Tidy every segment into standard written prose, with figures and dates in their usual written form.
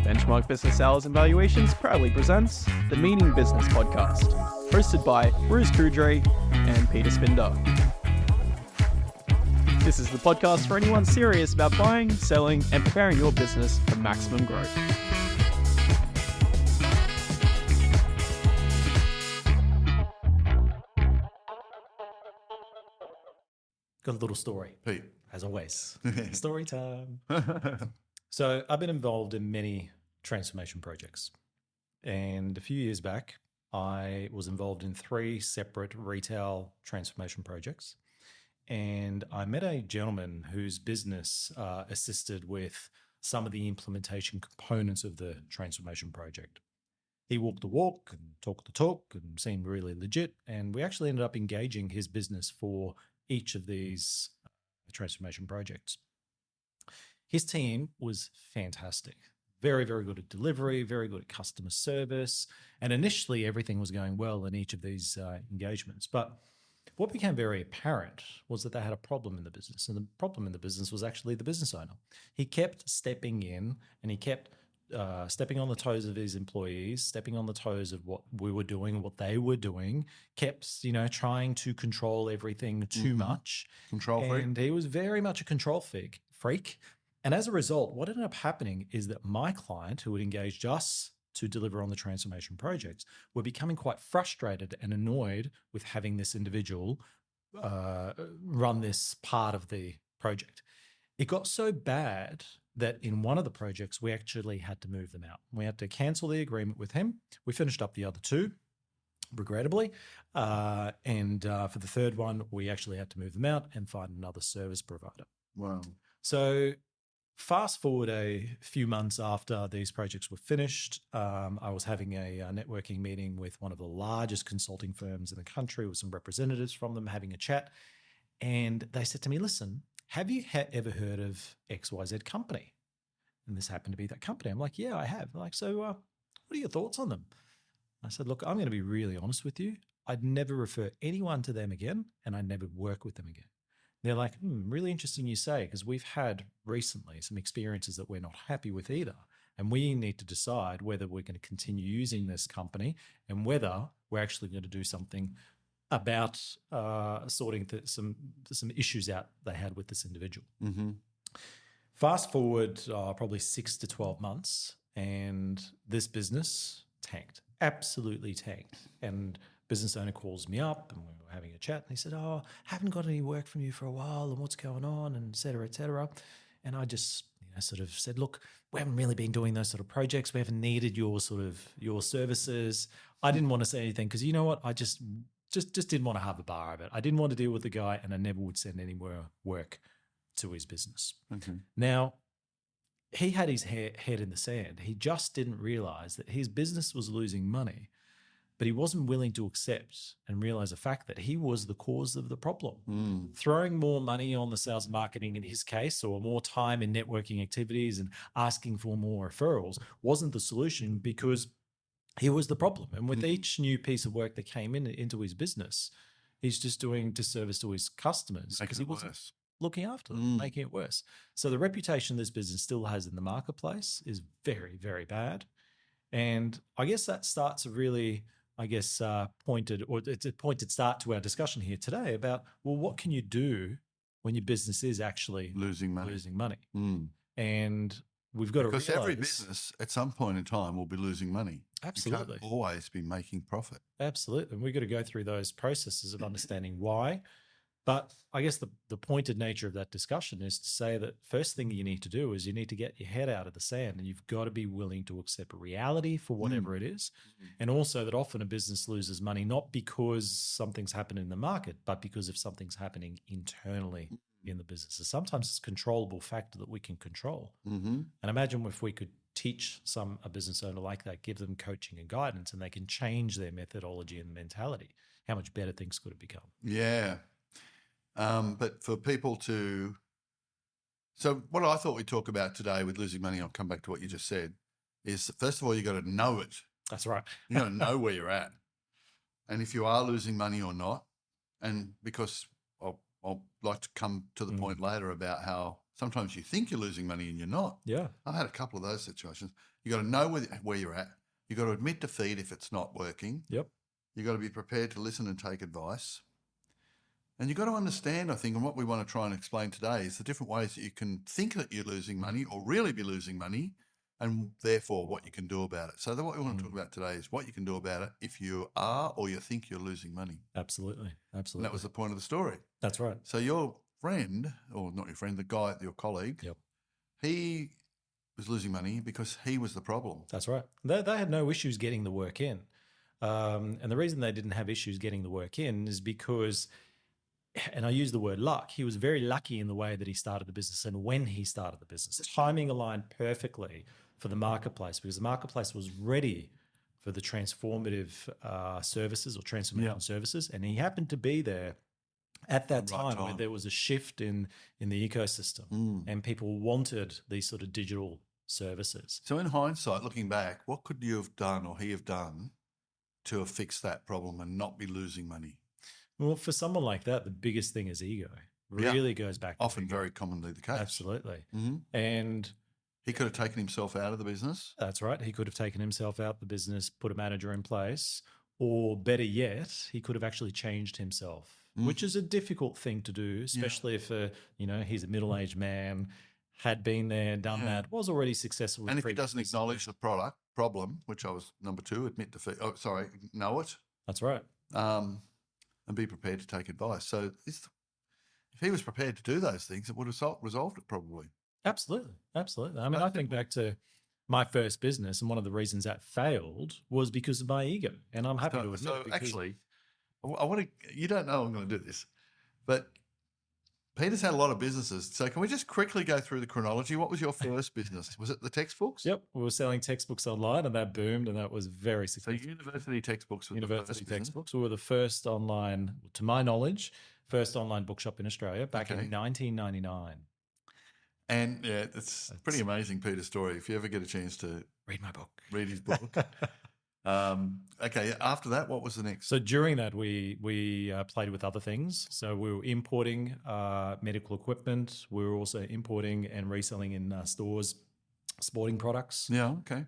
Benchmark Business Sales and Valuations proudly presents the Meaning Business Podcast, hosted by Coudrey and Peter Spinda. This is the podcast for anyone serious about buying, selling, and preparing your business for maximum growth. Got a little story, Pete. as always. Story time. So I've been involved in many transformation projects. And a few years back, I was involved in 3 separate retail transformation projects. And I met a gentleman whose business assisted with some of the implementation components of the transformation project. He walked the walk and talked the talk and seemed really legit. And we actually ended up engaging his business for each of these transformation projects. His team was fantastic. Very, very good at delivery, very good at customer service. And initially, everything was going well in each of these engagements. But what became very apparent was that they had a problem in the business. And the problem in the business was actually the business owner. He kept stepping in and he kept stepping on the toes of his employees, stepping on the toes of what we were doing, what they were doing, kept, trying to control everything too much. Control freak. And he was very much a control freak. And as a result, what ended up happening is that my client, who had engaged us to deliver on the transformation projects, were becoming quite frustrated and annoyed with having this individual run this part of the project. It got so bad that in one of the projects, we actually had to move them out. We had to cancel the agreement with him. We finished up the other 2, regrettably. And for the third one, we actually had to move them out and find another service provider. Wow. So fast forward a few months after these projects were finished, I was having a networking meeting with one of the largest consulting firms in the country with some representatives from them having a chat. And they said to me, listen, have you ever heard of XYZ company? And this happened to be that company. I'm like, yeah, I have. They're like, so what are your thoughts on them? I said, look, I'm going to be really honest with you. I'd never refer anyone to them again, and I'd never work with them again. They're like, really interesting you say, because we've had recently some experiences that we're not happy with either. And we need to decide whether we're going to continue using this company and whether we're actually going to do something about sorting some issues out they had with this individual. Mm-hmm. Fast forward probably 6 to 12 months, and this business tanked, absolutely tanked. And business owner calls me up, and we were having a chat, and he said, haven't got any work from you for a while, and what's going on, and et cetera, et cetera. And I just sort of said, look, we haven't really been doing those sort of projects. We haven't needed your services. I didn't want to say anything because you know what? I just didn't want to have a bar of it. I didn't want to deal with the guy, and I never would send any more work to his business. Okay. Now, he had his head in the sand. He just didn't realize that his business was losing money, but he wasn't willing to accept and realize the fact that he was the cause of the problem. Throwing more money on the sales and marketing in his case, or more time in networking activities and asking for more referrals wasn't the solution, because he was the problem. And with each new piece of work that came into his business, he's just doing disservice to his customers because he wasn't looking after them, making it worse. So the reputation this business still has in the marketplace is very, very bad. And I guess that starts a really, it's a pointed start to our discussion here today about, well, what can you do when your business is actually losing money? And we've got to realize, because every business at some point in time will be losing money. Absolutely. You can't always be making profit. Absolutely. And we've got to go through those processes of understanding why. But I guess the pointed nature of that discussion is to say that first thing you need to do is you need to get your head out of the sand, and you've got to be willing to accept reality for whatever it is. And also that often a business loses money, not because something's happened in the market, but because of something's happening internally in the business. So sometimes it's a controllable factor that we can control. And imagine if we could teach a business owner like that, give them coaching and guidance, and they can change their methodology and mentality. How much better things could have become? Yeah. But for people so what I thought we'd talk about today with losing money, I'll come back to what you just said, is first of all, you got to know it. That's right. You got to know where you're at. And if you are losing money or not, and because I'll like to come to the point later about how Sometimes you think you're losing money and you're not. Yeah. I've had a couple of those situations. You got to know where you're at. You got to admit defeat if it's not working. Yep. You got to be prepared to listen and take advice. And you've got to understand, I think, and what we want to try and explain today is the different ways that you can think that you're losing money or really be losing money, and therefore what you can do about it. So what we want to talk about today is what you can do about it if you are or you think you're losing money. Absolutely. And that was the point of the story. That's right. So your friend, or not your friend, the guy, your colleague, Yep. he was losing money because he was the problem. That's right. They had no issues getting the work in. And the reason they didn't have issues getting the work in is because, and I use the word luck, he was very lucky in the way that he started the business and when he started the business. Timing aligned perfectly for the marketplace because the marketplace was ready for the transformative services or transformation services. And he happened to be there at that time where there was a shift in the ecosystem and people wanted these sort of digital services. So in hindsight, looking back, what could you have done or he have done to have fixed that problem and not be losing money? Well, for someone like that, the biggest thing is ego. Really goes back to often ego. very commonly the case. Absolutely. Mm-hmm. And he could have taken himself out of the business. That's right. He could have taken himself out the business, put a manager in place, or better yet, he could have actually changed himself, which is a difficult thing to do, especially if he's a middle-aged man, had been there, done that, was already successful. And if he doesn't acknowledge the problem, which I was number 2, admit defeat. Oh, sorry, know it. That's right. And be prepared to take advice. So if he was prepared to do those things, it would have resolved it probably. Absolutely. I mean, I think back to my first business, and one of the reasons that failed was because of my ego. And I'm happy to admit so it. Actually, I want to, you don't know I'm going to do this, but Peter's had a lot of businesses. So can we just quickly go through the chronology? What was your first business? Was it the textbooks? Yep. We were selling textbooks online and that boomed and that was very successful. So university textbooks. University textbooks. We were the first online, to my knowledge, first online bookshop in Australia back in 1999. And yeah, it's pretty amazing, Peter's story. If you ever get a chance to read my book, read his book. Okay, after that, what was the next? So during that, we played with other things. So we were importing medical equipment. We were also importing and reselling in stores sporting products. Yeah, okay.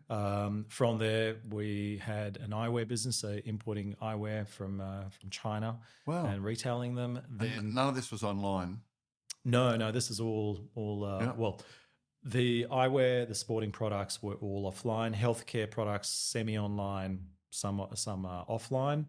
From there, we had an eyewear business, so importing eyewear from China and retailing them. And none of this was online. No, this is all well, the eyewear, the sporting products were all offline. Healthcare products, semi-online, some offline.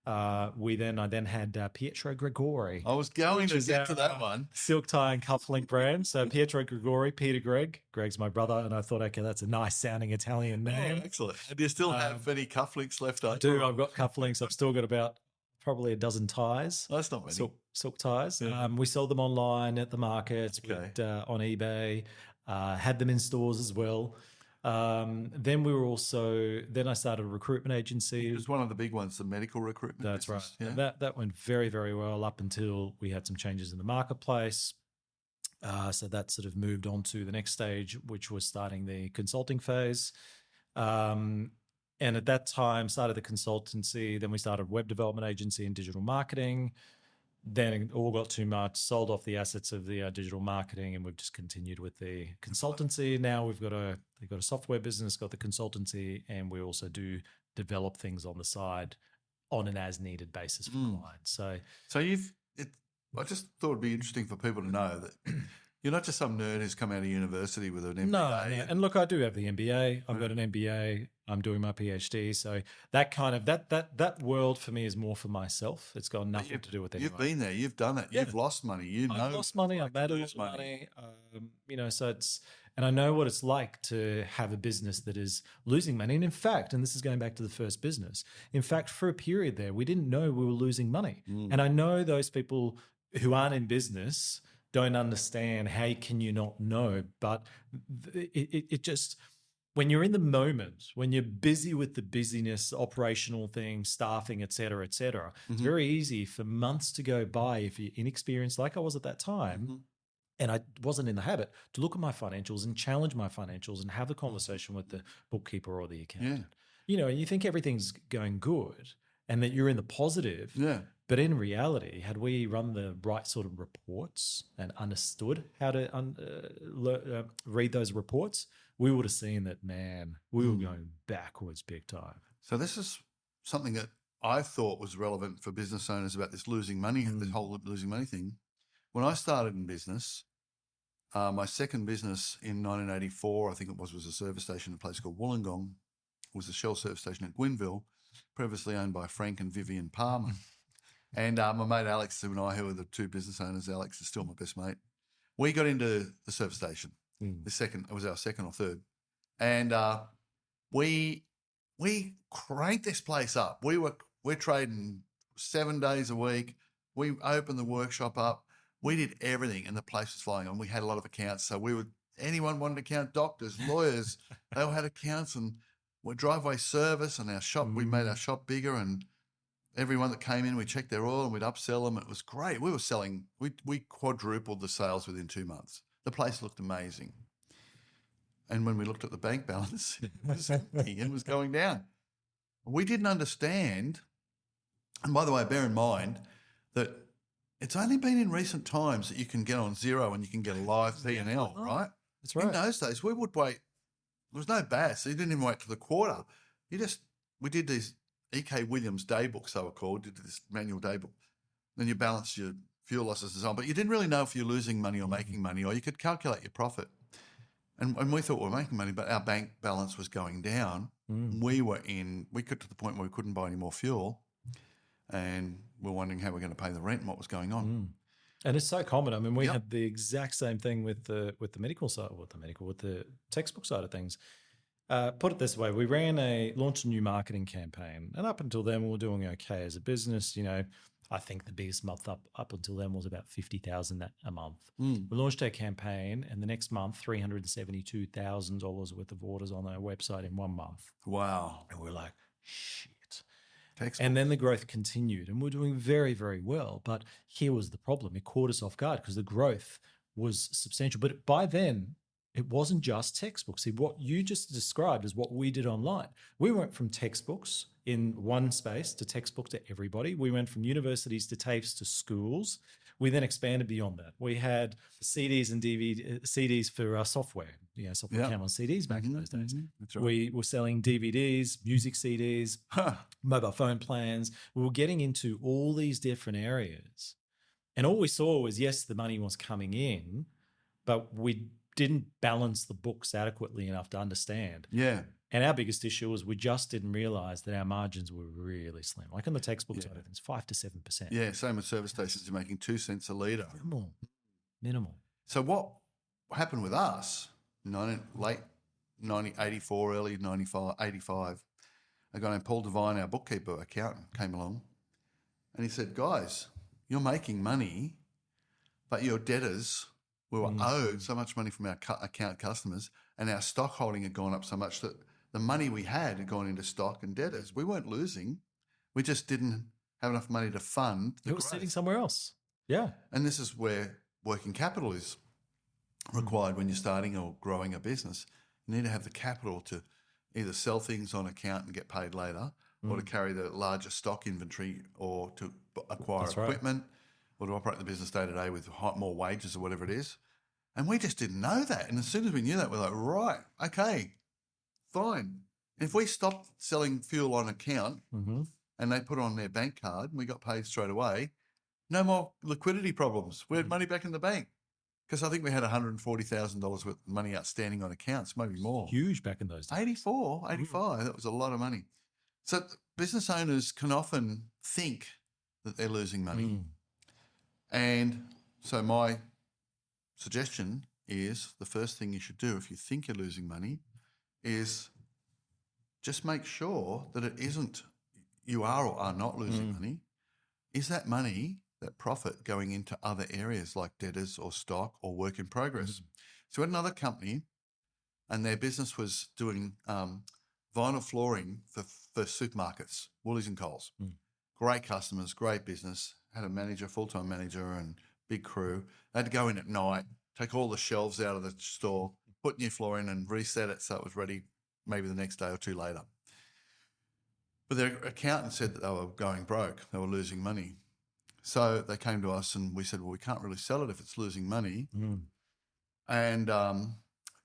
I then had Pietro Gregori. I was going to get to that one. Silk tie and cufflink brand. So Pietro Gregori, Peter Greg. Greg's my brother, and I thought, okay, that's a nice sounding Italian name. Oh, excellent. Do you still have any cufflinks left? I do. I've got cufflinks. I've still got about probably a dozen ties. Oh, that's not many. Silk ties. Yeah. We sold them online at the markets, on eBay. Had them in stores as well. Then I started a recruitment agency. It was one of the big ones, the medical recruitment. That's business. right. Yeah. That went very, very well up until we had some changes in the marketplace. So that sort of moved on to the next stage, which was starting the consulting phase. And at that time, started the consultancy. Then we started a web development agency and digital marketing. Then it all got too much, sold off the assets of the digital marketing, and we've just continued with the consultancy. Now we've got a software business, got the consultancy, and we also do develop things on the side on an as-needed basis for clients. So I just thought it'd be interesting for people to know that you're not just some nerd who's come out of university with an MBA. No. And look, I do have the MBA. I've got an MBA. I'm doing my PhD. So that kind of that world for me is more for myself. It's got nothing to do with anyone. You've been there. You've done it. You've lost money. I've lost money. I've made a lot of money. So it's, and I know what it's like to have a business that is losing money. And in fact, and this is going back to the first business, in fact, for a period there, we didn't know we were losing money. And I know those people who aren't in business don't understand how can you not know, but it just, when you're in the moment, when you're busy with the busyness, operational things, staffing, et cetera, it's very easy for months to go by if you're inexperienced like I was at that time. And I wasn't in the habit to look at my financials and challenge my financials and have a conversation with the bookkeeper or the accountant. And you think everything's going good. and that you're in the positive. Yeah. But in reality, had we run the right sort of reports and understood how to read those reports, we would have seen that, man, we were going backwards big time. So this is something that I thought was relevant for business owners about this losing money, this whole losing money thing. When I started in business, my second business in 1984, I think it was a service station in a place called Wollongong. It was a Shell service station at Gwynville, previously owned by Frank and Vivian Palmer. And my mate Alex and I, who are the two business owners, Alex is still my best mate, we got into the service station. It was our second or third. And we cranked this place up. We're trading 7 days a week. We opened the workshop up. We did everything, and the place was flying on. We had a lot of accounts, so anyone wanted an account, doctors, lawyers, they all had accounts, and we're driveway service and our shop. We made our shop bigger, and everyone that came in, we checked their oil and we'd upsell them. It was great. We were selling. We quadrupled the sales within 2 months. The place looked amazing. And when we looked at the bank balance, it was going down. We didn't understand. And by the way, bear in mind that it's only been in recent times that you can get on Xero and you can get a live P&L, right? That's right. In those days, we would wait. There was no BAS. So you didn't even wait for the quarter. We did these E.K. Williams day books, they were called, did this manual day book. Then you balance your fuel losses and so on. But you didn't really know if you're losing money or making money, or you could calculate your profit. And we thought we were making money, but our bank balance was going down. We got to the point where we couldn't buy any more fuel, and we're wondering how we're going to pay the rent and what was going on. And it's so common. I mean, we had the exact same thing with the medical side, with the textbook side of things. Put it this way, we launched a new marketing campaign, and up until then we were doing okay as a business. I think the biggest month up until then was about $50,000 a month. We launched our campaign, and the next month, $372,000 worth of orders on our website in 1 month. Wow. And we're like, shit. Textbooks. And then the growth continued, and we're doing very, very well. But here was the problem. It caught us off guard because the growth was substantial. But by then, it wasn't just textbooks. See, what you just described is what we did online. We went from textbooks in one space to textbook to everybody. We went from universities to TAFEs to schools. We then expanded beyond that. We had CDs and CDs for our software. Software came on CDs back in those days. That's right. We were selling DVDs, music CDs, mobile phone plans. We were getting into all these different areas. And all we saw was, yes, the money was coming in, but we didn't balance the books adequately enough to understand. Yeah. And our biggest issue was we just didn't realize that our margins were really slim. Like on the textbook side of things, 5 to 7%. Yeah, same with service stations. You're making 2 cents a litre. Minimal. So what happened with us, late 84, early 95, 85, a guy named Paul Devine, our bookkeeper, accountant, came along and he said, guys, you're making money, but your debtors, we were owed so much money from our account customers, and our stock holding had gone up so much that the money we had gone into stock and debtors. We weren't losing. We just didn't have enough money to fund the It was growth. sitting somewhere else. Yeah. And this is where working capital is required when you're starting or growing a business. You need to have the capital to either sell things on account and get paid later, or to carry the larger stock inventory, or to acquire equipment, or to operate the business day to day with more wages or whatever it is. And we just didn't know that. And as soon as we knew that, we're like, right, okay, fine. If we stopped selling fuel on account and they put it on their bank card and we got paid straight away, no more liquidity problems. We had money back in the bank. Because I think we had $140,000 worth of money outstanding on accounts, maybe more. Huge back in those days. 84, 85, that was a lot of money. So business owners can often think that they're losing money. And so my suggestion is the first thing you should do if you think you're losing money is just make sure that it isn't you are or are not losing money. Is that money, that profit, going into other areas like debtors or stock or work in progress? So we had another company and their business was doing vinyl flooring for supermarkets, Woolies and Coles. Great customers, great business, had a manager, full-time manager and big crew. They had to go in at night, take all the shelves out of the store, put new floor in and reset it so it was ready maybe the next day or two later. But their accountant said that they were going broke. They were losing money. So they came to us and we said, well, we can't really sell it if it's losing money. And it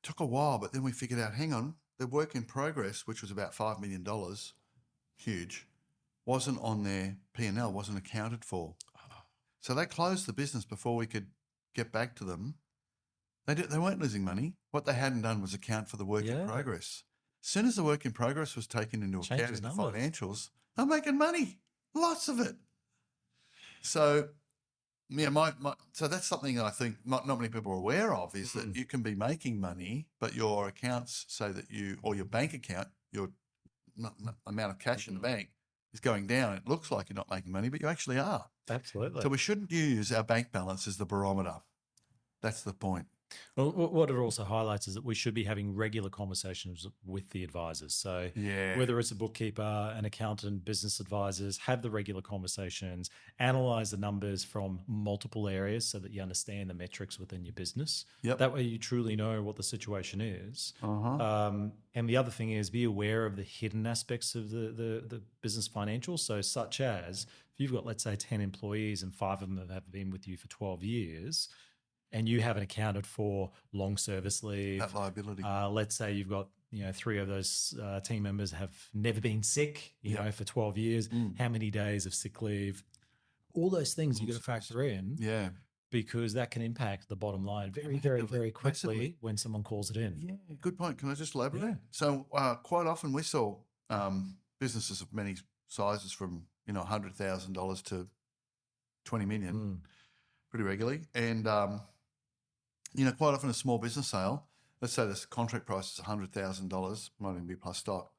took a while, but then we figured out, hang on, the work in progress, which was about $5 million, huge, wasn't on their P&L, wasn't accounted for. So they closed the business before we could get back to them. They weren't losing money. What they hadn't done was account for the work in progress. As soon as the work in progress was taken into account in the financials, they're making money, lots of it. So, yeah, so that's something I think not many people are aware of, is that you can be making money, but your accounts say that or your bank account, your amount of cash in the bank is going down. It looks like you're not making money, but you actually are. Absolutely. So we shouldn't use our bank balance as the barometer. That's the point. Well, what it also highlights is that we should be having regular conversations with the advisors. So whether it's a bookkeeper, an accountant, business advisors, have the regular conversations, analyze the numbers from multiple areas so that you understand the metrics within your business. That way you truly know what the situation is. And the other thing is, be aware of the hidden aspects of the business financials. So such as, if you've got, let's say, 10 employees and 5 of them have been with you for 12 years, and you haven't accounted for long service leave, that liability. Let's say you've got 3 of those team members have never been sick, you know, for 12 years. How many days of sick leave? All those things you got to factor in, because that can impact the bottom line very quickly when someone calls it in. Yeah, good point. Can I just elaborate? Yeah. So quite often we saw businesses of many sizes, from $100,000 to 20 million, pretty regularly, and quite often a small business sale, let's say this contract price is $100,000, might even be plus stock.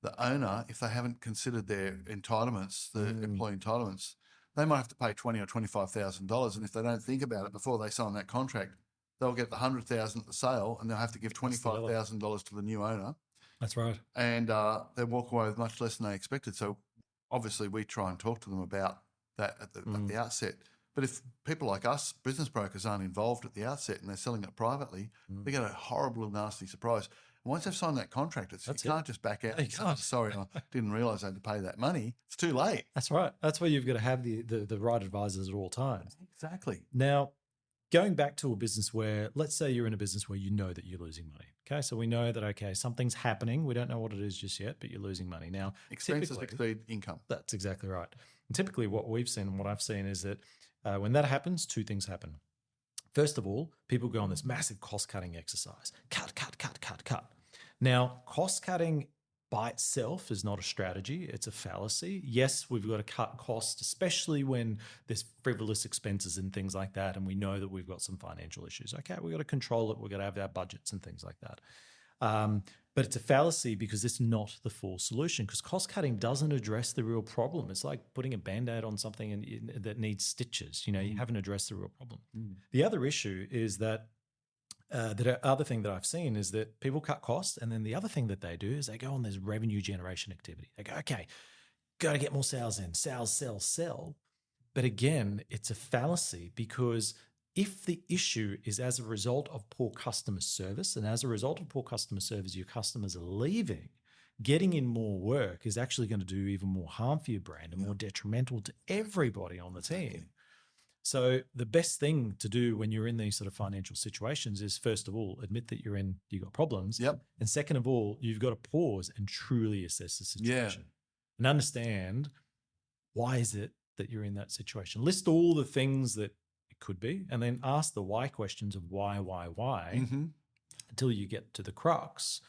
The owner, if they haven't considered their entitlements, the employee entitlements, they might have to pay $20,000 or $25,000. And if they don't think about it before they sign that contract, they'll get the $100,000 at the sale, and they'll have to give $25,000 to the new owner. That's right. And they'll walk away with much less than they expected. So obviously we try and talk to them about that at the outset. But if people like us, business brokers, aren't involved at the outset and they're selling it privately, they get a horrible, nasty surprise. And once they've signed that contract, you can't just back out and say, sorry, I didn't realise I had to pay that money. It's too late. That's right. That's why you've got to have the right advisors at all times. Exactly. Now, going back to a business where, let's say you're in a business where you know that you're losing money. Okay, so we know that, something's happening. We don't know what it is just yet, but you're losing money. Now, expenses exceed income. That's exactly right. And typically what we've seen and what I've seen is that when that happens, 2 things happen. First of all, people go on this massive cost-cutting exercise. Cut. Now, cost-cutting by itself is not a strategy. It's a fallacy. Yes, we've got to cut costs, especially when there's frivolous expenses and things like that, and we know that we've got some financial issues. Okay, we've got to control it. We've got to have our budgets and things like that. But it's a fallacy because it's not the full solution, because cost cutting doesn't address the real problem. It's like putting a Band-Aid on something that needs stitches. You haven't addressed the real problem. The other issue is that the other thing that I've seen is that people cut costs, and then the other thing that they do is they go on this revenue generation activity. They go, okay, got to get more sales in, sell. But again, it's a fallacy, because if the issue is as a result of poor customer service, and as a result of poor customer service, your customers are leaving, getting in more work is actually going to do even more harm for your brand and more detrimental to everybody on the team. So the best thing to do when you're in these sort of financial situations is, first of all, admit that you've got problems. And second of all, you've got to pause and truly assess the situation and understand, why is it that you're in that situation? List all the things that it could be, and then ask the why questions of why, until you get to the crux.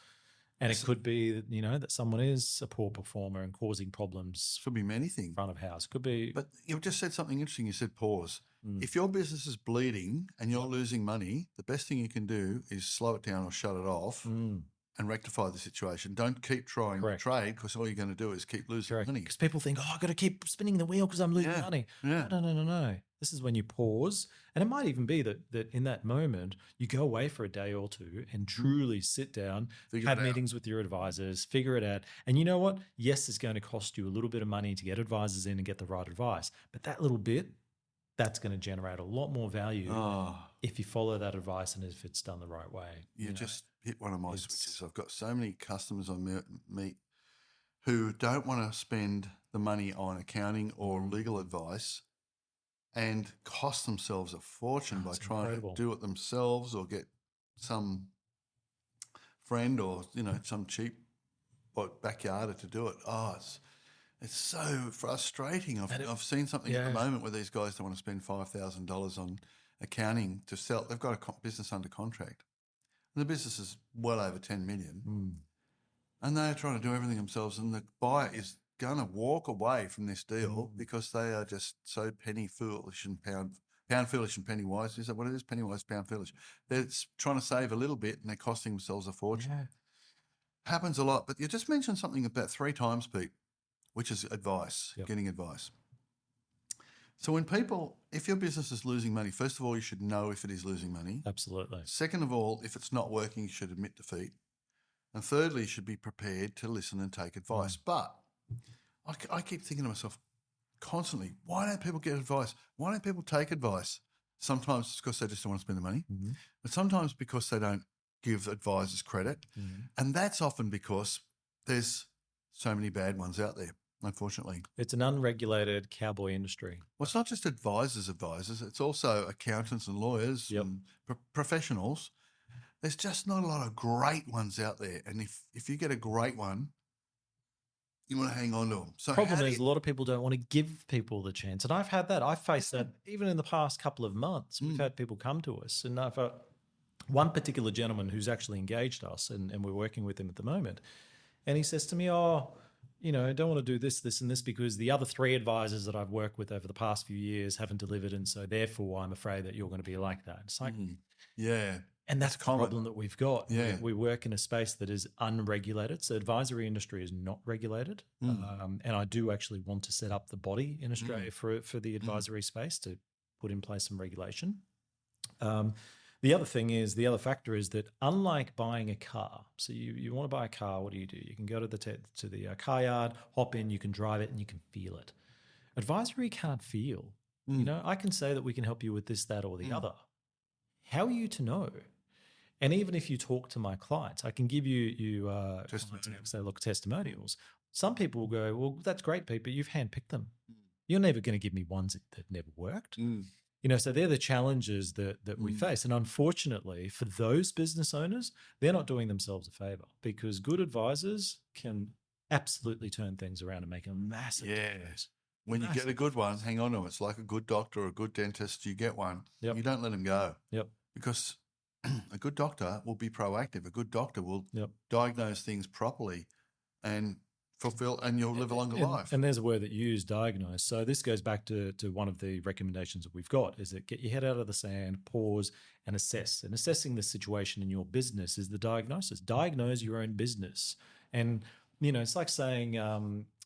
And it could be that, that someone is a poor performer and causing problems. Could be many things. In front of house. Could be. But you just said something interesting. You said pause. If your business is bleeding and you're losing money, the best thing you can do is slow it down or shut it off and rectify the situation. Don't keep trying to trade, because all you're going to do is keep losing money. Because people think, I've got to keep spinning the wheel because I'm losing money. No. This is when you pause. And it might even be that in that moment, you go away for a day or 2 and truly sit down, have meetings with your advisors, figure it out. And you know what? Yes, it's going to cost you a little bit of money to get advisors in and get the right advice. But that little bit, that's going to generate a lot more value if you follow that advice and if it's done the right way. You just hit one of my switches. I've got so many customers I meet who don't want to spend the money on accounting or legal advice and cost themselves a fortune by It's trying incredible. to do it themselves or get some friend or, some cheap backyarder to do it. Oh, it's so frustrating. I've seen something at the moment where these guys don't want to spend $5,000 on accounting to sell. They've got a business under contract. And the business is well over 10 million. And they're trying to do everything themselves. And the buyer is going to walk away from this deal because they are just so penny foolish and pound foolish and penny wise. Is that what it is? Penny wise, pound foolish. They're trying to save a little bit and they're costing themselves a fortune. Yeah. Happens a lot. But you just mentioned something about 3 times, Pete, which is advice, getting advice. So if your business is losing money, first of all, you should know if it is losing money. Absolutely. Second of all, if it's not working, you should admit defeat. And thirdly, you should be prepared to listen and take advice. But I keep thinking to myself constantly, why don't people get advice? Why don't people take advice? Sometimes it's because they just don't want to spend the money, but sometimes because they don't give advisors credit. And that's often because there's so many bad ones out there, unfortunately. It's an unregulated cowboy industry. Well, it's not just advisors. It's also accountants and lawyers and professionals. There's just not a lot of great ones out there. And if you get a great one, you want to hang on to them. So Problem is, a lot of people don't want to give people the chance. And I've had that. I've faced that even in the past couple of months. We've had people come to us. And I've one particular gentleman who's actually engaged us and we're working with him at the moment. And he says to me, I don't want to do this, this, and this because the other 3 advisors that I've worked with over the past few years haven't delivered. And so therefore, I'm afraid that you're going to be like that. It's like, and that's the problem that we've got. Yeah. We work in a space that is unregulated. So advisory industry is not regulated. And I do actually want to set up the body in Australia for the advisory space to put in place some regulation. The other factor is that unlike buying a car, so you want to buy a car, what do? You can go to the car yard, hop in, you can drive it and you can feel it. Advisory can't feel. I can say that we can help you with this, that, or the other. How are you to know? And even if you talk to my clients, I can give you testimonials. Some people will go, well, that's great, Pete, but you've handpicked them. You're never going to give me ones that never worked. So they're the challenges that we face. And unfortunately, for those business owners, they're not doing themselves a favor because good advisors can absolutely turn things around and make a massive difference. When you get a good one, hang on to them. It's like a good doctor or a good dentist. You get one. You don't let them go. Because a good doctor will be proactive. A good doctor will diagnose things properly and fulfill, and you'll live a longer life. And there's a word that you use, diagnose. So this goes back to one of the recommendations that we've got is that get your head out of the sand, pause and assess. And assessing the situation in your business is the diagnosis. Diagnose your own business. And, it's like saying,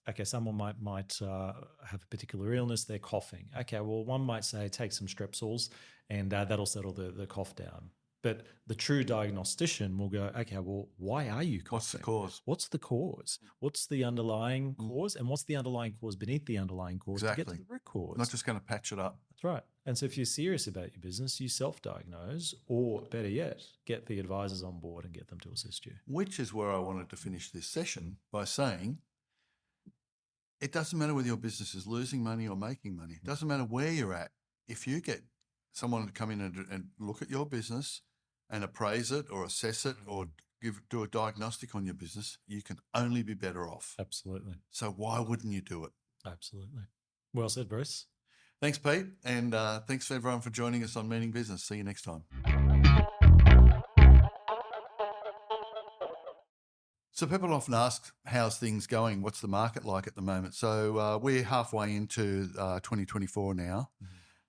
okay, someone might have a particular illness, they're coughing. Okay, well, one might say take some Strepsils and that'll settle the cough down. But the true diagnostician will go, okay, well, why are you coughing? What's the cause? What's the cause? What's the underlying cause? And what's the underlying cause beneath the underlying cause to get to the root cause? Not just going to patch it up. That's right. And so if you're serious about your business, you self-diagnose or better yet, get the advisors on board and get them to assist you. Which is where I wanted to finish this session by saying it doesn't matter whether your business is losing money or making money. It doesn't matter where you're at. If you get someone to come in and look at your business and appraise it or assess it or do a diagnostic on your business, you can only be better off. Absolutely. So why wouldn't you do it? Absolutely. Well said, Bruce. Thanks, Pete. And thanks for everyone for joining us on Meaning Business. See you next time. So people often ask, how's things going? What's the market like at the moment? So we're halfway into 2024 now.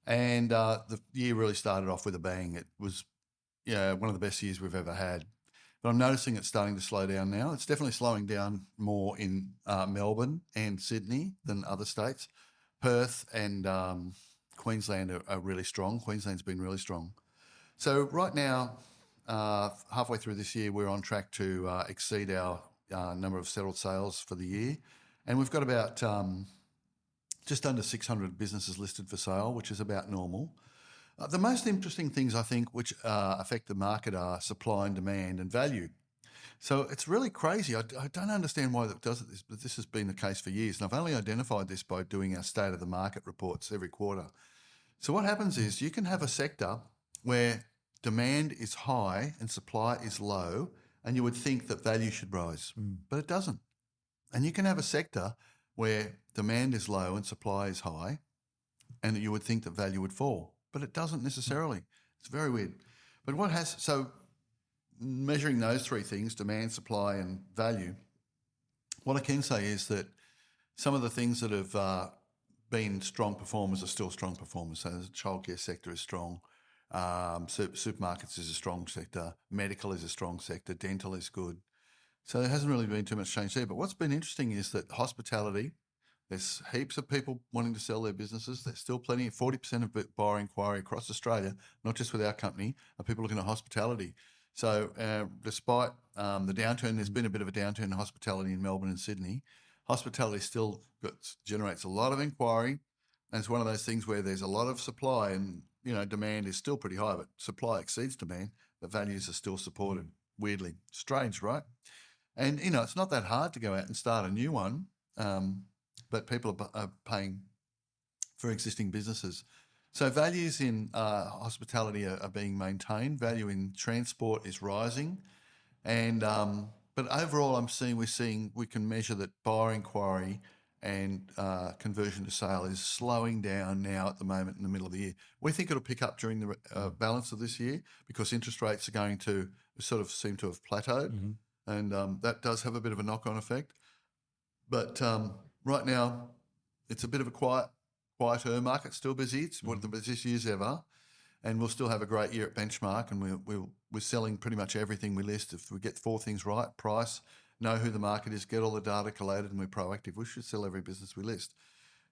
And the year really started off with a bang. It was one of the best years we've ever had. But I'm noticing it's starting to slow down now. It's definitely slowing down more in Melbourne and Sydney than other states. Perth and Queensland are really strong. Queensland's been really strong. So right now, halfway through this year, we're on track to exceed our number of settled sales for the year. And we've got about just under 600 businesses listed for sale, which is about normal. The most interesting things, I think, which affect the market are supply and demand and value. So it's really crazy. I don't understand why that does it, but this has been the case for years. And I've only identified this by doing our state of the market reports every quarter. So what happens is you can have a sector where demand is high and supply is low, and you would think that value should rise, but it doesn't. And you can have a sector where demand is low and supply is high, and you would think that value would fall, but it doesn't necessarily. It's very weird. But so measuring those three things, demand, supply, and value, what I can say is that some of the things that have been strong performers are still strong performers. So the childcare sector is strong. Supermarkets is a strong sector. Medical is a strong sector. Dental is good. So there hasn't really been too much change there. But what's been interesting is that hospitality, there's heaps of people wanting to sell their businesses. There's still plenty. 40% of buyer inquiry across Australia, not just with our company, are people looking at hospitality. So despite the downturn, there's been a bit of a downturn in hospitality in Melbourne and Sydney. Hospitality still generates a lot of inquiry, and it's one of those things where there's a lot of supply and, demand is still pretty high, but supply exceeds demand, but values are still supported. Weirdly. Strange, right? And, it's not that hard to go out and start a new one, but people are paying for existing businesses. So values in hospitality are being maintained. Value in transport is rising. And but overall, we can measure that buyer inquiry and conversion to sale is slowing down now at the moment in the middle of the year. We think it'll pick up during the balance of this year because interest rates are going to sort of seem to have plateaued, and that does have a bit of a knock-on effect. But right now, it's a bit of a quieter market, still busy. It's one of the busiest years ever, and we'll still have a great year at Benchmark, and we're selling pretty much everything we list. If we get four things right, price, know who the market is, get all the data collated, and we're proactive, we should sell every business we list.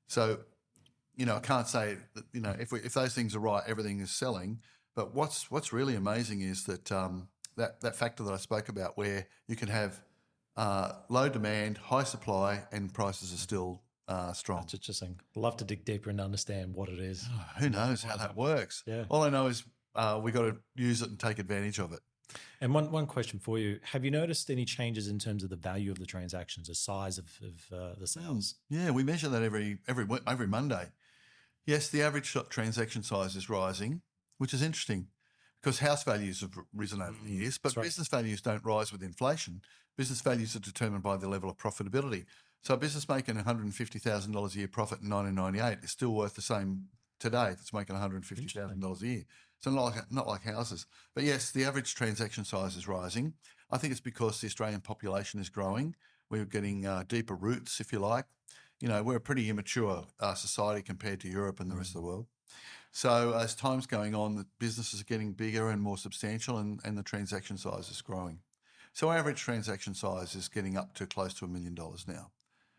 So, I can't say that, if those things are right, everything is selling. But what's really amazing is that that factor that I spoke about, where you can have low demand, high supply, and prices are still strong. That's interesting. I'd love to dig deeper and understand what it is. Who knows how that works? Yeah. All I know is we got to use it and take advantage of it. And one question for you: have you noticed any changes in terms of the value of the transactions, the size of the sales? Yeah, we measure that every Monday. Yes, the average transaction size is rising, which is interesting because house values have risen over the years, but business values don't rise with inflation. Business values are determined by the level of profitability. So a business making $150,000 a year profit in 1998 is still worth the same today if it's making $150,000 a year. So not like houses. But yes, the average transaction size is rising. I think it's because the Australian population is growing. We're getting deeper roots, if you like. We're a pretty immature society compared to Europe and the rest of the world. So as time's going on, the businesses are getting bigger and more substantial, and the transaction size is growing. So our average transaction size is getting up to close to $1 million now.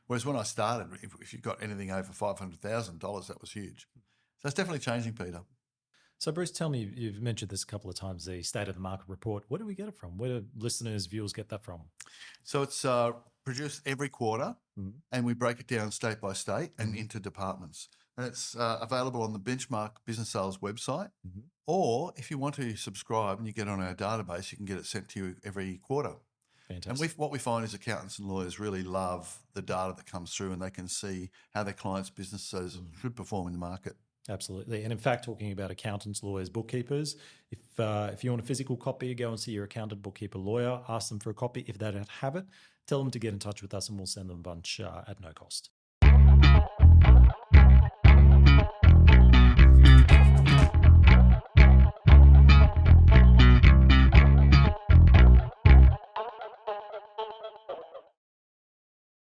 Whereas when I started, if you got anything over $500,000, that was huge. So it's definitely changing, Peter. So Bruce, tell me, you've mentioned this a couple of times, the State of the Market report. Where do we get it from? Where do listeners, viewers get that from? So it's produced every quarter, and we break it down state by state and into departments. And it's available on the Benchmark Business Sales website. Or if you want to subscribe and you get on our database, you can get it sent to you every quarter. Fantastic. And what we find is accountants and lawyers really love the data that comes through, and they can see how their clients' businesses should perform in the market. Absolutely. And in fact, talking about accountants, lawyers, bookkeepers, if you want a physical copy, go and see your accountant, bookkeeper, lawyer, ask them for a copy. If they don't have it, tell them to get in touch with us and we'll send them a bunch at no cost.